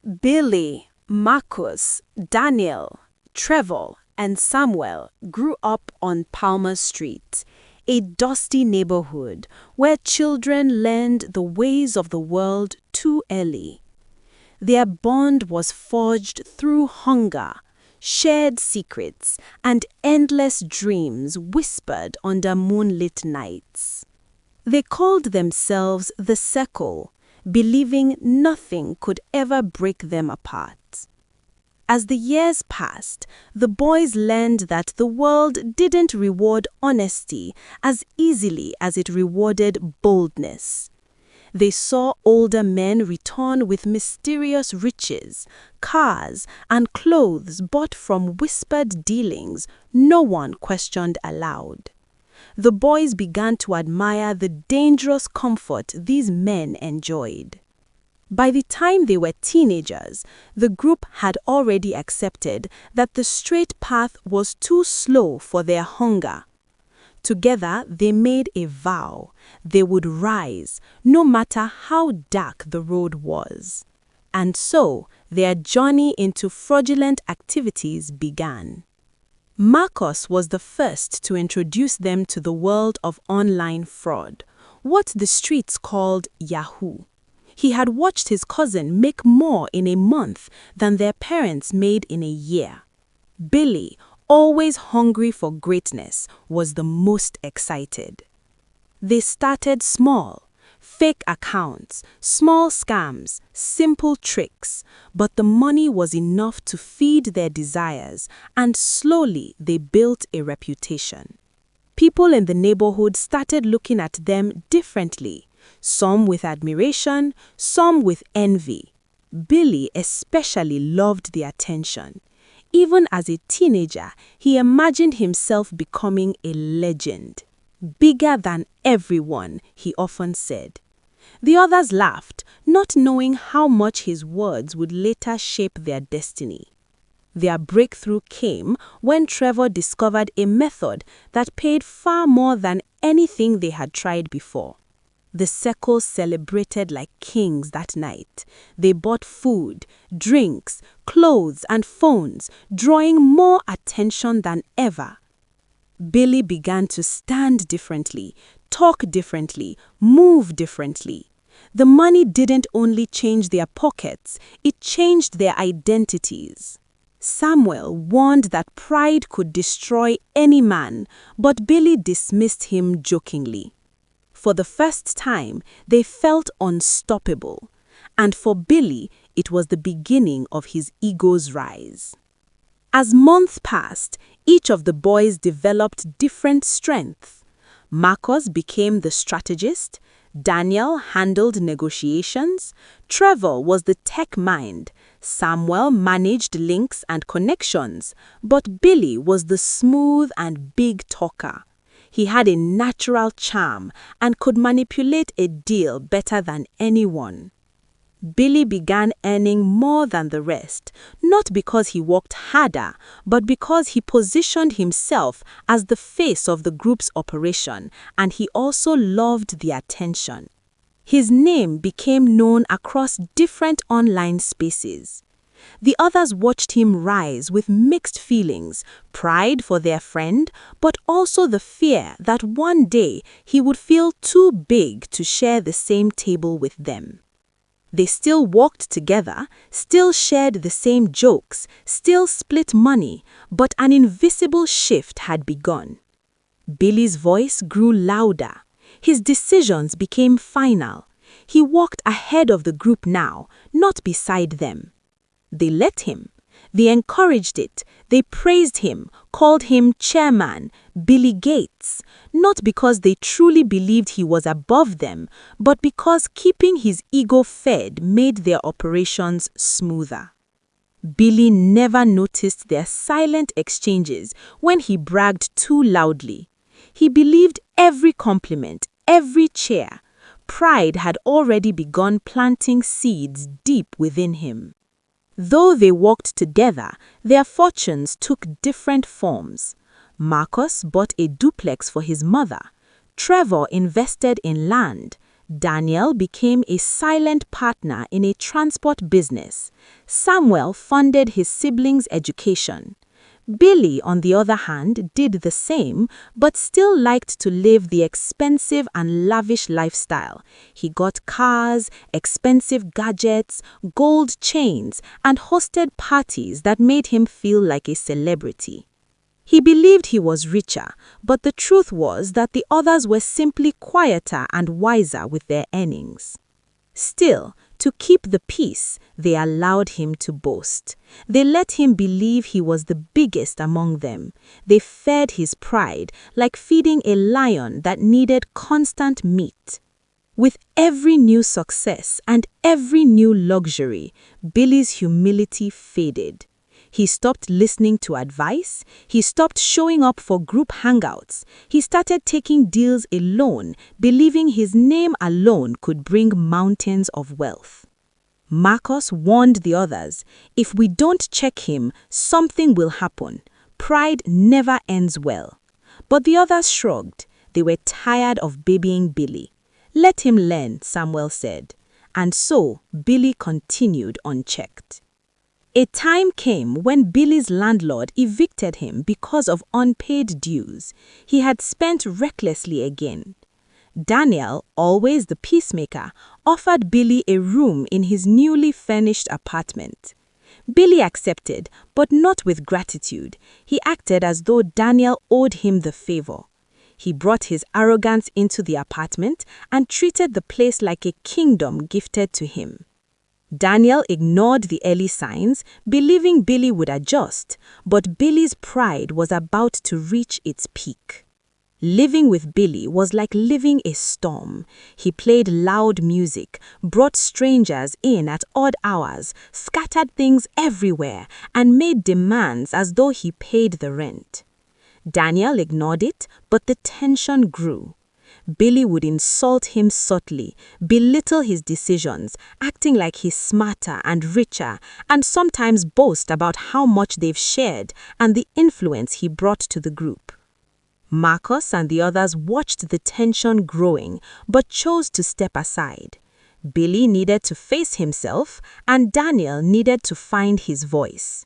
Billy, Marcus, Daniel, Trevor, and Samuel grew up on Palmer Street, a dusty neighborhood where children learned the ways of the world too early. Their bond was forged through hunger, shared secrets, and endless dreams whispered under moonlit nights. They called themselves the Circle, believing nothing could ever break them apart. As the years passed, the boys learned that the world didn't reward honesty as easily as it rewarded boldness. They saw older men return with mysterious riches, cars, and clothes bought from whispered dealings no one questioned aloud. The boys began to admire the dangerous comfort these men enjoyed. By the time they were teenagers, the group had already accepted that the straight path was too slow for their hunger. Together, they made a vow: they would rise, no matter how dark the road was. And so, their journey into fraudulent activities began. Marcus was the first to introduce them to the world of online fraud, what the streets called Yahoo. He had watched his cousin make more in a month than their parents made in a year. Billy, always hungry for greatness, was the most excited. They started small, fake accounts, small scams, simple tricks, but the money was enough to feed their desires, and slowly they built a reputation. People in the neighborhood started looking at them differently, some with admiration, some with envy. Billy especially loved the attention. Even as a teenager, he imagined himself becoming a legend. Bigger than everyone, he often said. The others laughed, not knowing how much his words would later shape their destiny. Their breakthrough came when Trevor discovered a method that paid far more than anything they had tried before. The Circle celebrated like kings that night. They bought food, drinks, clothes, and phones, drawing more attention than ever. Billy began to stand differently, talk differently, move differently. The money didn't only change their pockets, it changed their identities. Samuel warned that pride could destroy any man, but Billy dismissed him jokingly. For the first time, they felt unstoppable, and for Billy, it was the beginning of his ego's rise. As months passed, each of the boys developed different strengths. Marcus became the strategist, Daniel handled negotiations, Trevor was the tech mind, Samuel managed links and connections, but Billy was the smooth and big talker. He had a natural charm and could manipulate a deal better than anyone. Billy began earning more than the rest, not because he worked harder, but because he positioned himself as the face of the group's operation, and he also loved the attention. His name became known across different online spaces. The others watched him rise with mixed feelings, pride for their friend, but also the fear that one day he would feel too big to share the same table with them. They still walked together, still shared the same jokes, still split money, but an invisible shift had begun. Billy's voice grew louder. His decisions became final. He walked ahead of the group now, not beside them. They let him. They encouraged it. They praised him, called him chairman, Billy Gates, not because they truly believed he was above them, but because keeping his ego fed made their operations smoother. Billy never noticed their silent exchanges when he bragged too loudly. He believed every compliment, every cheer. Pride had already begun planting seeds deep within him. Though they walked together, their fortunes took different forms. Marcus bought a duplex for his mother. Trevor invested in land. Daniel became a silent partner in a transport business. Samuel funded his siblings' education. Billy, on the other hand, did the same, but still liked to live the expensive and lavish lifestyle. He got cars, expensive gadgets, gold chains, and hosted parties that made him feel like a celebrity. He believed he was richer, but the truth was that the others were simply quieter and wiser with their earnings. Still, to keep the peace, they allowed him to boast. They let him believe he was the biggest among them. They fed his pride like feeding a lion that needed constant meat. With every new success and every new luxury, Billy's humility faded. He stopped listening to advice. He stopped showing up for group hangouts. He started taking deals alone, believing his name alone could bring mountains of wealth. Marcus warned the others, if we don't check him, something will happen. Pride never ends well. But the others shrugged. They were tired of babying Billy. Let him learn, Samuel said. And so, Billy continued unchecked. A time came when Billy's landlord evicted him because of unpaid dues. He had spent recklessly again. Daniel, always the peacemaker, offered Billy a room in his newly furnished apartment. Billy accepted, but not with gratitude. He acted as though Daniel owed him the favor. He brought his arrogance into the apartment and treated the place like a kingdom gifted to him. Daniel ignored the early signs, believing Billy would adjust, but Billy's pride was about to reach its peak. Living with Billy was like living a storm. He played loud music, brought strangers in at odd hours, scattered things everywhere, and made demands as though he paid the rent. Daniel ignored it, but the tension grew. Billy would insult him subtly, belittle his decisions, acting like he's smarter and richer, and sometimes boast about how much they've shared and the influence he brought to the group. Marcus and the others watched the tension growing, but chose to step aside. Billy needed to face himself, and Daniel needed to find his voice.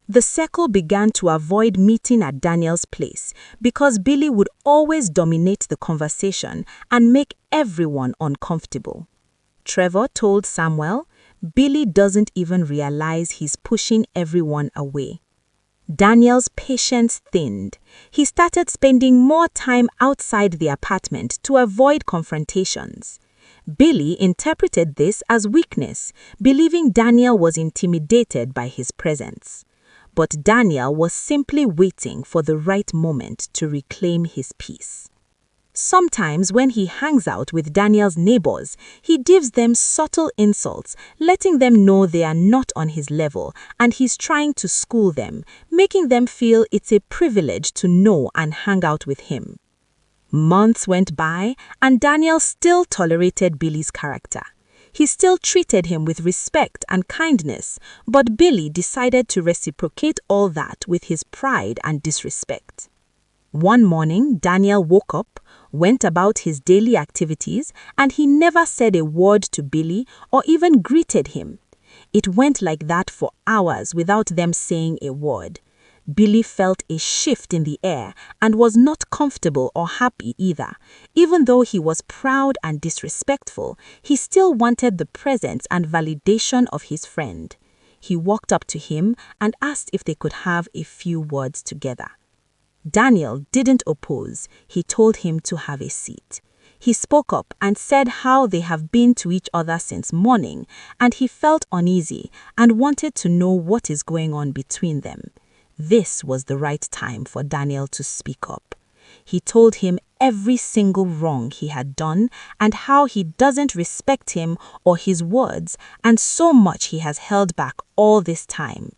The circle began to avoid meeting at Daniel's place because Billy would always dominate the conversation and make everyone uncomfortable. Trevor told Samuel, Billy doesn't even realize he's pushing everyone away. Daniel's patience thinned. He started spending more time outside the apartment to avoid confrontations. Billy interpreted this as weakness, believing Daniel was intimidated by his presence. But Daniel was simply waiting for the right moment to reclaim his peace. Sometimes when he hangs out with Daniel's neighbors, he gives them subtle insults, letting them know they are not on his level, and he's trying to school them, making them feel it's a privilege to know and hang out with him. Months went by, and Daniel still tolerated Billy's character. He still treated him with respect and kindness, but Billy decided to reciprocate all that with his pride and disrespect. One morning, Daniel woke up, went about his daily activities, and he never said a word to Billy or even greeted him. It went like that for hours without them saying a word. Billy felt a shift in the air and was not comfortable or happy either. Even though he was proud and disrespectful, he still wanted the presence and validation of his friend. He walked up to him and asked if they could have a few words together. Daniel didn't oppose. He told him to have a seat. He spoke up and said how they have been to each other since morning, and he felt uneasy and wanted to know what is going on between them. This was the right time for Daniel to speak up. He told him every single wrong he had done and how he doesn't respect him or his words, and so much he has held back all this time.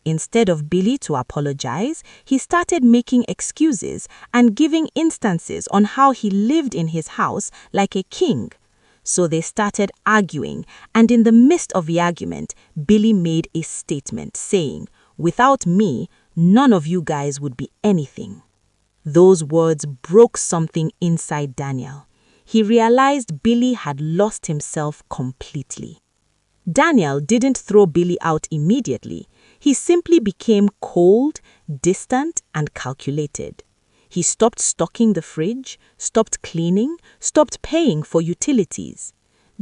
Instead of Billy to apologize, he started making excuses and giving instances on how he lived in his house like a king. So they started arguing, and in the midst of the argument, Billy made a statement saying, "Without me, none of you guys would be anything." Those words broke something inside Daniel. he realized Billy had lost himself completely. Daniel didn't throw Billy out immediately. He simply became cold, distant, and calculated. He stopped stocking the fridge, stopped cleaning, stopped paying for utilities.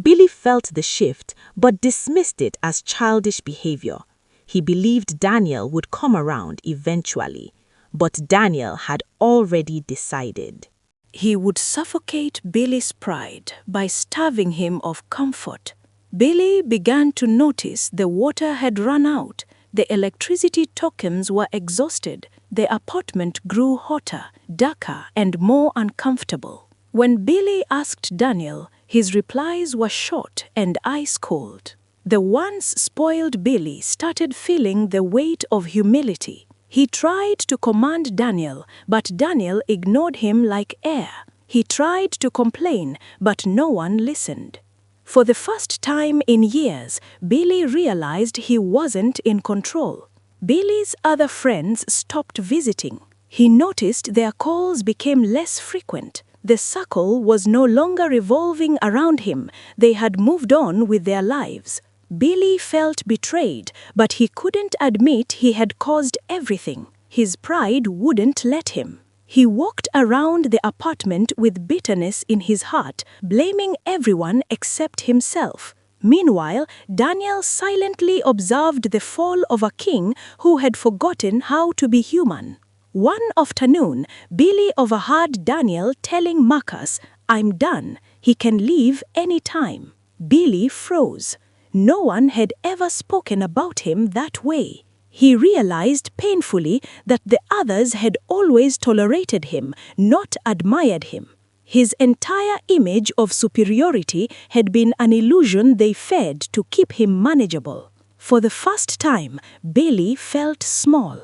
Billy felt the shift, but dismissed it as childish behavior. He believed Daniel would come around eventually, but Daniel had already decided. He would suffocate Billy's pride by starving him of comfort. Billy began to notice the water had run out, the electricity tokens were exhausted, the apartment grew hotter, darker, and more uncomfortable. When Billy asked Daniel, his replies were short and ice-cold. The once spoiled Billy started feeling the weight of humility. He tried to command Daniel, but Daniel ignored him like air. He tried to complain, but no one listened. For the first time in years, Billy realized he wasn't in control. Billy's other friends stopped visiting. He noticed their calls became less frequent. The circle was no longer revolving around him. They had moved on with their lives. Billy felt betrayed, but he couldn't admit he had caused everything. His pride wouldn't let him. He walked around the apartment with bitterness in his heart, blaming everyone except himself. Meanwhile, Daniel silently observed the fall of a king who had forgotten how to be human. One afternoon, Billy overheard Daniel telling Marcus, "I'm done. He can leave any time." Billy froze. No one had ever spoken about him that way. He realized painfully that the others had always tolerated him, not admired him. His entire image of superiority had been an illusion they fed to keep him manageable. For the first time, Billy felt small.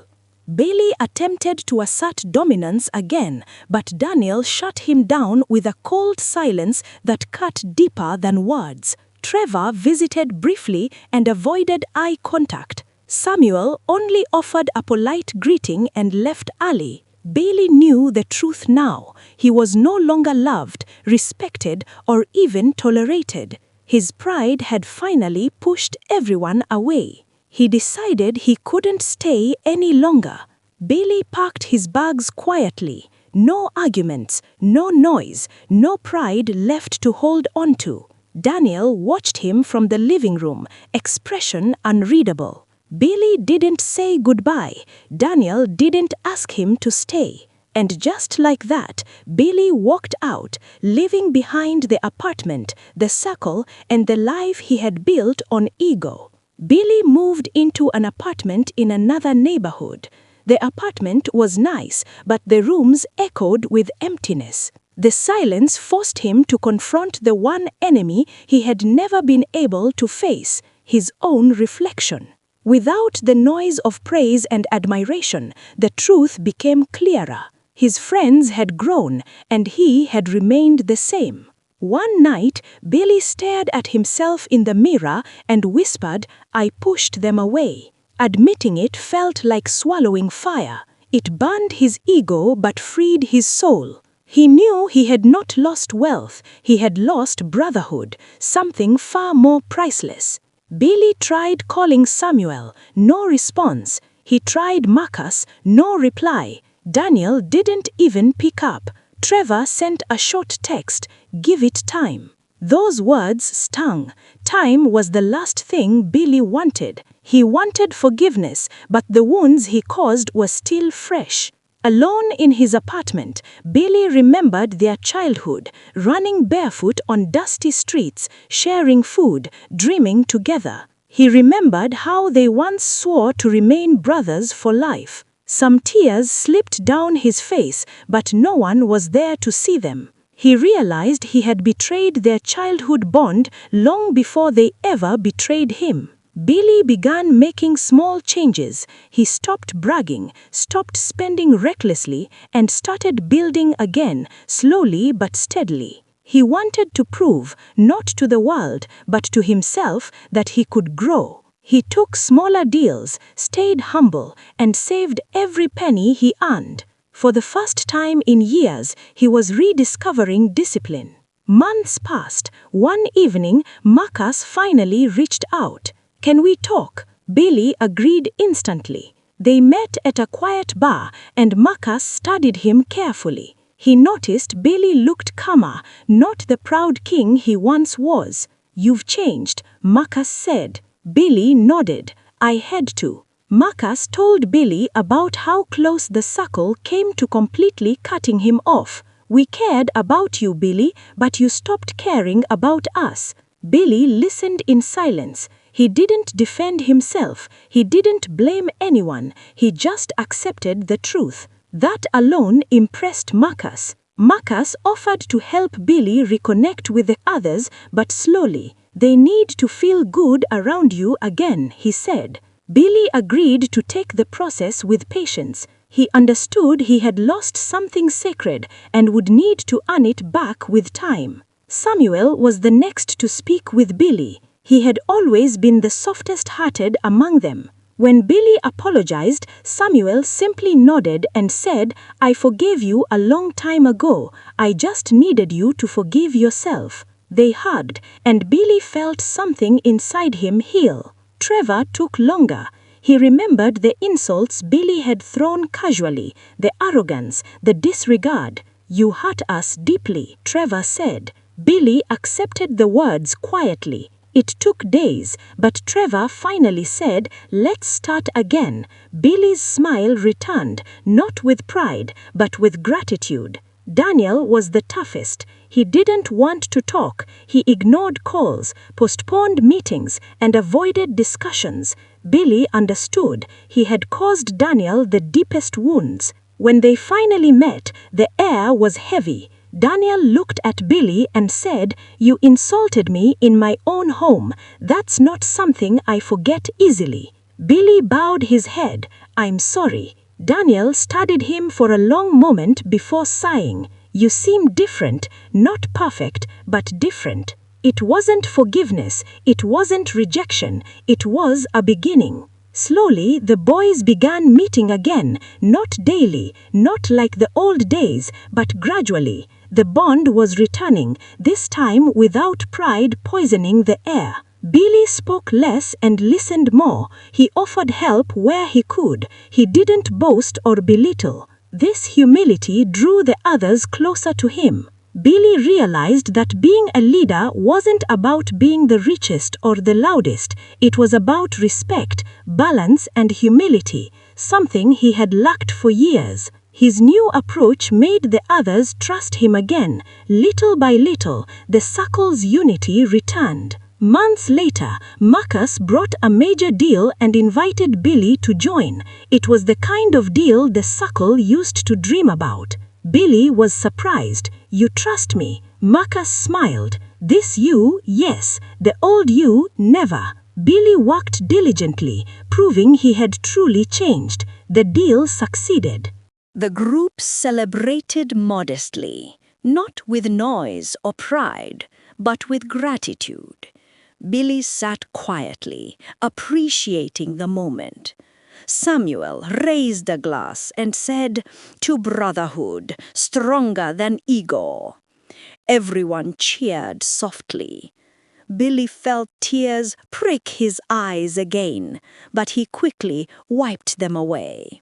Billy attempted to assert dominance again, but Daniel shut him down with a cold silence that cut deeper than words. Trevor visited briefly and avoided eye contact. Samuel only offered a polite greeting and left early. Billy knew the truth now. He was no longer loved, respected, or even tolerated. His pride had finally pushed everyone away. He decided he couldn't stay any longer. Billy packed his bags quietly. No arguments, no noise, no pride left to hold on to. Daniel watched him from the living room, expression unreadable. Billy didn't say goodbye. Daniel didn't ask him to stay. And just like that, Billy walked out, leaving behind the apartment, the circle, and the life he had built on ego. Billy moved into an apartment in another neighborhood. The apartment was nice, but the rooms echoed with emptiness. The silence forced him to confront the one enemy he had never been able to face, his own reflection. Without the noise of praise and admiration, the truth became clearer. His friends had grown, and he had remained the same. One night, Billy stared at himself in the mirror and whispered, "I pushed them away." Admitting it felt like swallowing fire. It burned his ego but freed his soul. He knew he had not lost wealth, he had lost brotherhood, something far more priceless. Billy tried calling Samuel, no response. He tried Marcus, no reply. Daniel didn't even pick up. Trevor sent a short text, "Give it time." Those words stung. Time was the last thing Billy wanted. He wanted forgiveness, but the wounds he caused were still fresh. Alone in his apartment, Billy remembered their childhood, running barefoot on dusty streets, sharing food, dreaming together. He remembered how they once swore to remain brothers for life. Some tears slipped down his face, but no one was there to see them. He realized he had betrayed their childhood bond long before they ever betrayed him. Billy began making small changes. He stopped bragging, stopped spending recklessly, and started building again, slowly but steadily. He wanted to prove, not to the world, but to himself, that he could grow. He took smaller deals, stayed humble, and saved every penny he earned. For the first time in years, he was rediscovering discipline. Months passed. One evening, Marcus finally reached out. "Can we talk?" Billy agreed instantly. They met at a quiet bar, and Marcus studied him carefully. He noticed Billy looked calmer, not the proud king he once was. "You've changed," Marcus said. Billy nodded. "I had to." Marcus told Billy about how close the suckle came to completely cutting him off. "We cared about you, Billy, but you stopped caring about us." Billy listened in silence. He didn't defend himself. He didn't blame anyone. He just accepted the truth. That alone impressed Marcus. Marcus offered to help Billy reconnect with the others, but slowly. "They need to feel good around you again," he said. Billy agreed to take the process with patience. He understood he had lost something sacred and would need to earn it back with time. Samuel was the next to speak with Billy. He had always been the softest-hearted among them. When Billy apologized, Samuel simply nodded and said, "I forgave you a long time ago. I just needed you to forgive yourself." They hugged, and Billy felt something inside him heal. Trevor took longer. He remembered the insults Billy had thrown casually, the arrogance, the disregard. "You hurt us deeply," Trevor said. Billy accepted the words quietly. It took days, but Trevor finally said, "Let's start again." Billy's smile returned, not with pride, but with gratitude. Daniel was the toughest. He didn't want to talk. He ignored calls, postponed meetings, and avoided discussions. Billy understood. He had caused Daniel the deepest wounds. When they finally met, the air was heavy. Daniel looked at Billy and said, "You insulted me in my own home. That's not something I forget easily." Billy bowed his head. "I'm sorry." Daniel studied him for a long moment before sighing. "You seem different, not perfect, but different." It wasn't forgiveness, it wasn't rejection, it was a beginning. Slowly, the boys began meeting again, not daily, not like the old days, but gradually. The bond was returning, this time without pride poisoning the air. Billy spoke less and listened more. He offered help where he could. He didn't boast or belittle. This humility drew the others closer to him. Billy realized that being a leader wasn't about being the richest or the loudest. It was about respect, balance, and humility, something he had lacked for years. His new approach made the others trust him again. Little by little, the circle's unity returned. Months later, Marcus brought a major deal and invited Billy to join. It was the kind of deal the circle used to dream about. Billy was surprised. "You trust me?" Marcus smiled. "This you, yes. The old you, never." Billy worked diligently, proving he had truly changed. The deal succeeded. The group celebrated modestly, not with noise or pride, but with gratitude. Billy sat quietly, appreciating the moment. Samuel raised a glass and said, "To brotherhood, stronger than ego." Everyone cheered softly. Billy felt tears prick his eyes again, but he quickly wiped them away.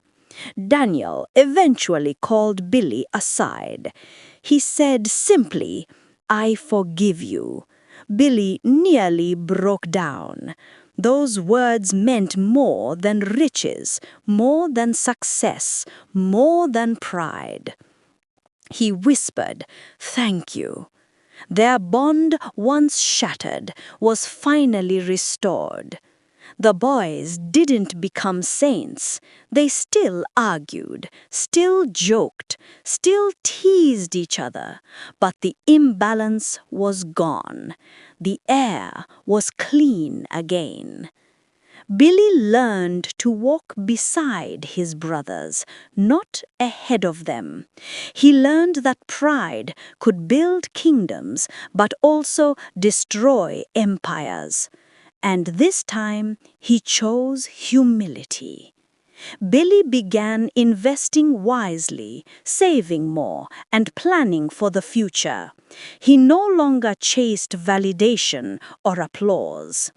Daniel eventually called Billy aside. He said simply, "I forgive you." Billy nearly broke down. Those words meant more than riches, more than success, more than pride. He whispered, "Thank you." Their bond, once shattered, was finally restored. The boys didn't become saints. They still argued, still joked, still teased each other. But the imbalance was gone. The air was clean again. Billy learned to walk beside his brothers, not ahead of them. He learned that pride could build kingdoms, but also destroy empires. And this time he chose humility. Billy began investing wisely, saving more, and planning for the future. He no longer chased validation or applause.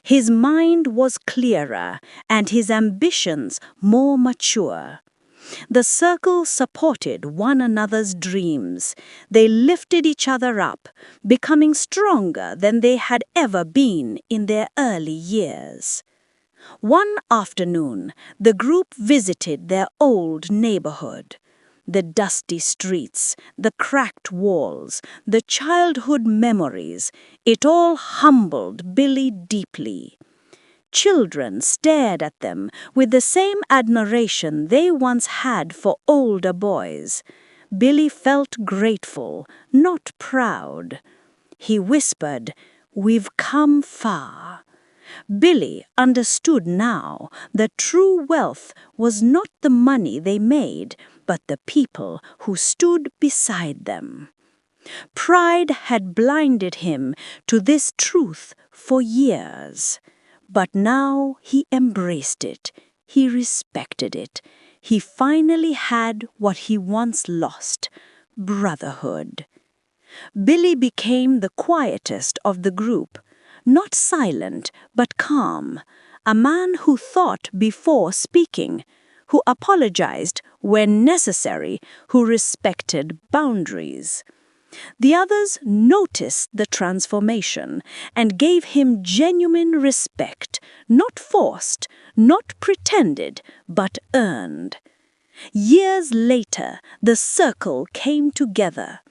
His mind was clearer and his ambitions more mature. The circle supported one another's dreams. They lifted each other up, becoming stronger than they had ever been in their early years. One afternoon, the group visited their old neighborhood. The dusty streets, the cracked walls, the childhood memories, it all humbled Billy deeply. Children stared at them with the same admiration they once had for older boys. Billy felt grateful, not proud. He whispered, "We've come far." Billy understood now that true wealth was not the money they made, but the people who stood beside them. Pride had blinded him to this truth for years. But now he embraced it. He respected it. He finally had what he once lost: brotherhood. Billy became the quietest of the group, not silent, but calm, a man who thought before speaking, who apologized when necessary, who respected boundaries. The others noticed the transformation and gave him genuine respect, not forced, not pretended, but earned. Years later, the circle came together.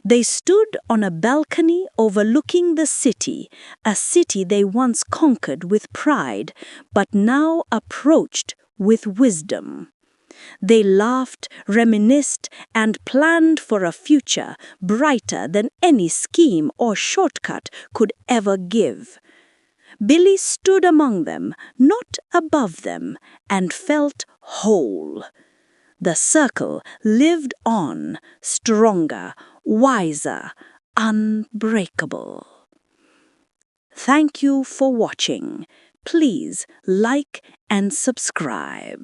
They stood on a balcony overlooking the city, a city they once conquered with pride, but now approached with wisdom. They laughed, reminisced, and planned for a future brighter than any scheme or shortcut could ever give. Billy stood among them, not above them, and felt whole. The circle lived on, stronger, wiser, unbreakable. Thank you for watching. Please like and subscribe.